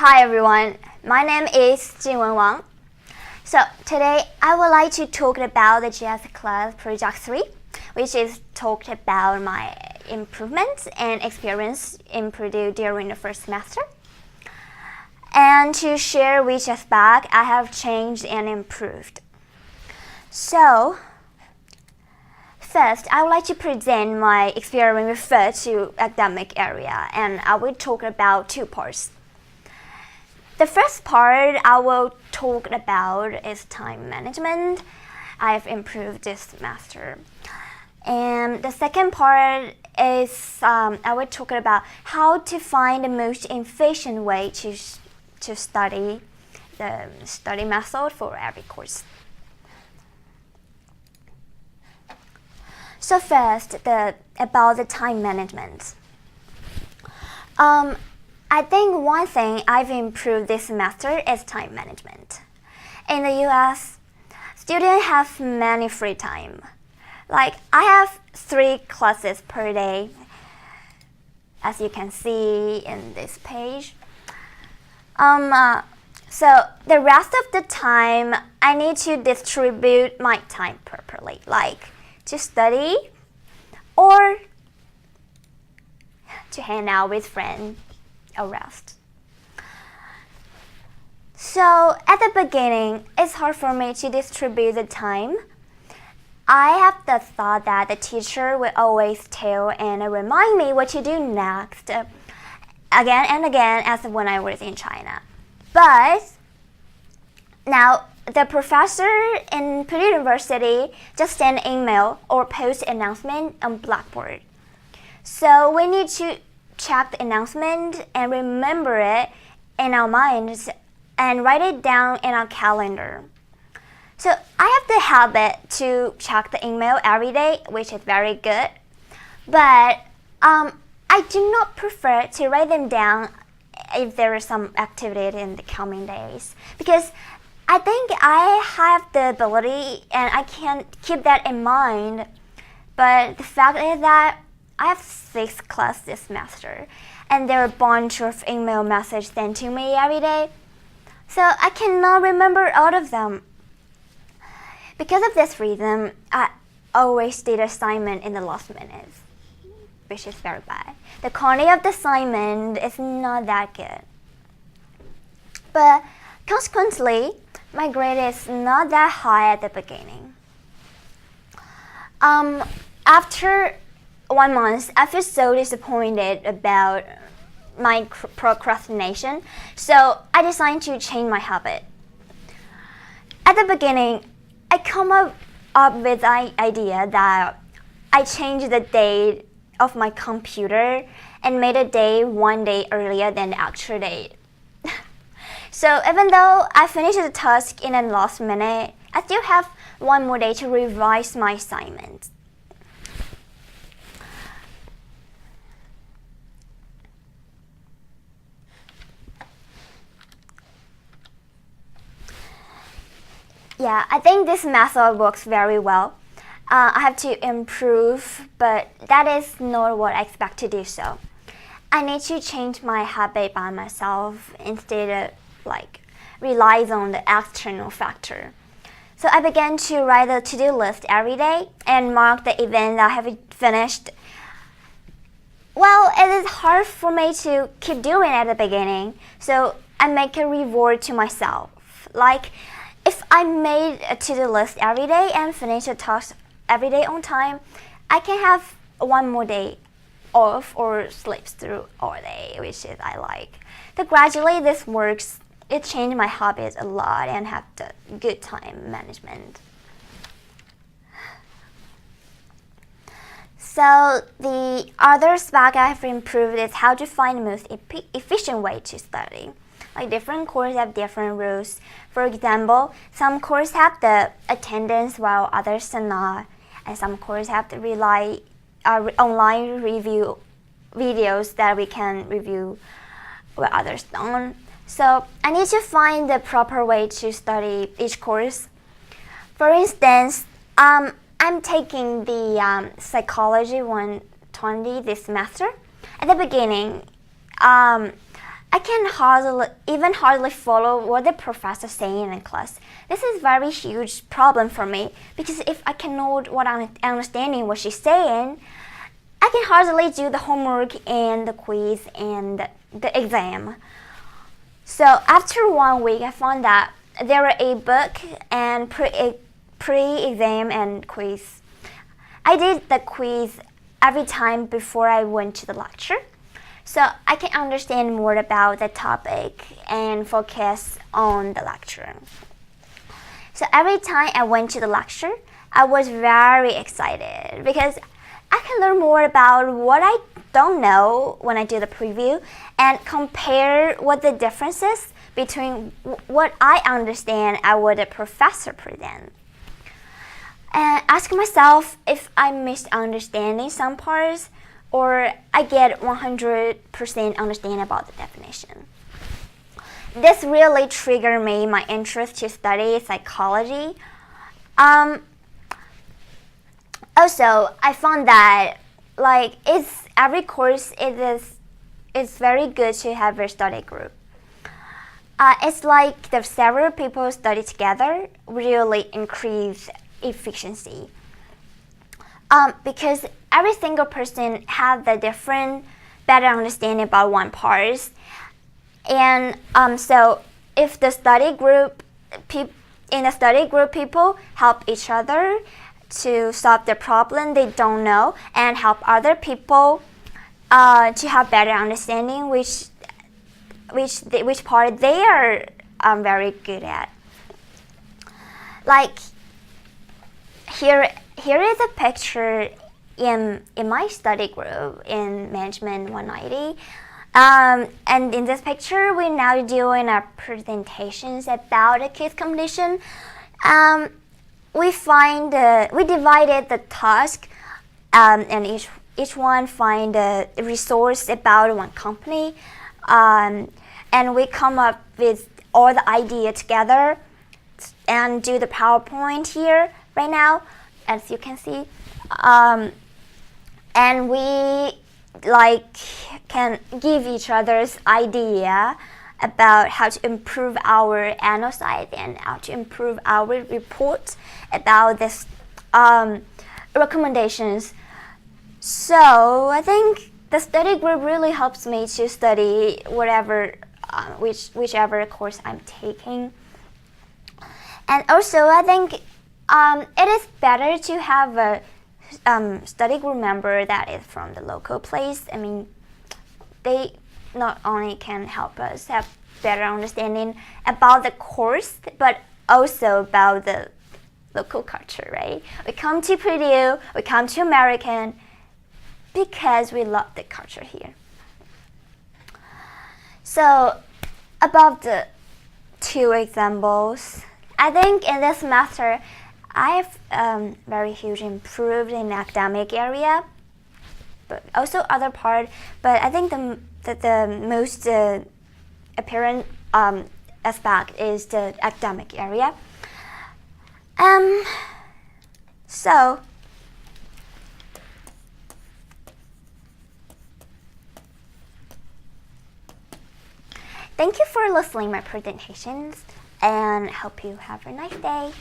Hi everyone, my name is Jingwen. So today I would like to talk about the GS class project 3, which is talked about my improvements and experience in Purdue during the first semester, and to share which aspect I have changed and improved. So first, I would like to present my experience referred to academic area, and I will talk about two parts. The first part I will talk about is time management. I've improved this semester. And the second part is I will talk about how to find the most efficient way to study the study method for every course. So first, about the time management. I think one thing I've improved this semester is time management. In the US, students have many free time. Like, I have 3 classes per day, as you can see in this page. So the rest of the time, I need to distribute my time properly, like to study or to hang out with friends or rest. So at the beginning, it's hard for me to distribute the time. I have the thought that the teacher will always tell and remind me what to do next, again and again, as when I was in China. But now the professor in Purdue University just send an email or post announcement on Blackboard. So we need to check the announcement and remember it in our minds and write it down in our calendar. So I have the habit to check the email every day, which is very good. But I do not prefer to write them down if there is some activity in the coming days, because I think I have the ability and I can keep that in mind. But the fact is that I have 6 classes this semester, and there are a bunch of email messages sent to me every day, so I cannot remember all of them. Because of this reason, I always did assignment in the last minute, which is very bad. The quality of the assignment is not that good. But consequently, my grade is not that high at the beginning. After 1 month, I feel so disappointed about my procrastination, so I decided to change my habit. At the beginning, I come up with the idea that I changed the date of my computer and made a day 1 day earlier than the actual date. So even though I finished the task in the last minute, I still have 1 more day to revise my assignment. Yeah, I think this method works very well. I have to improve, but that is not what I expect to do so. I need to change my habit by myself instead of relying on the external factor. So I began to write a to-do list every day and mark the event I have finished. Well, it is hard for me to keep doing at the beginning, so I make a reward to myself. Like, if I made a to-do list every day and finish a task every day on time, I can have 1 more day off or sleep through all day, which is I like. So gradually this works. It changed my habits a lot and have the good time management. So the other aspect I have improved is how to find the most efficient way to study. Like, different courses have different rules. For example, some courses have the attendance while others do not, and some courses have to rely online review videos that we can review while others don't. So I need to find the proper way to study each course. For instance, I'm taking the Psychology 120 this semester. At the beginning, I I can hardly follow what the professor is saying in class. This is a very huge problem for me because if I cannot what I'm understanding what she's saying, I can hardly do the homework and the quiz and the exam. So after 1 week, I found that there were a book and pre-exam and quiz. I did the quiz every time before I went to the lecture, so I can understand more about the topic and focus on the lecture. So every time I went to the lecture, I was very excited because I can learn more about what I don't know when I do the preview and compare what the differences between what I understand and what the professor presents. And ask myself if I'm misunderstanding some parts or I get 100% understand about the definition. This really triggered my interest to study psychology. Also, I found that every course it's very good to have a study group. It's like the several people study together really increase efficiency. Because every single person has the different, better understanding about one part. And so if the study group, in the study group, people help each other to solve the problem they don't know and help other people to have better understanding which part they are very good at. Like here is a picture in my study group in Management 190. And in this picture, we're now doing our presentations about a quiz competition. We divided the task, and each one find a resource about one company, and we come up with all the idea together and do the PowerPoint here right now, as you can see, and we can give each other's idea about how to improve our annual site and how to improve our report about this recommendations. So I think the study group really helps me to study whichever course I'm taking. And also I think it is better to have a study group member that is from the local place. I mean, they not only can help us have better understanding about the course, but also about the local culture, right? We come to Purdue, we come to American because we love the culture here. So about the two examples, I think in this semester I've very huge improved in academic area, but also other part. But I think the most apparent aspect is the academic area. So thank you for listening to my presentations, and hope you have a nice day.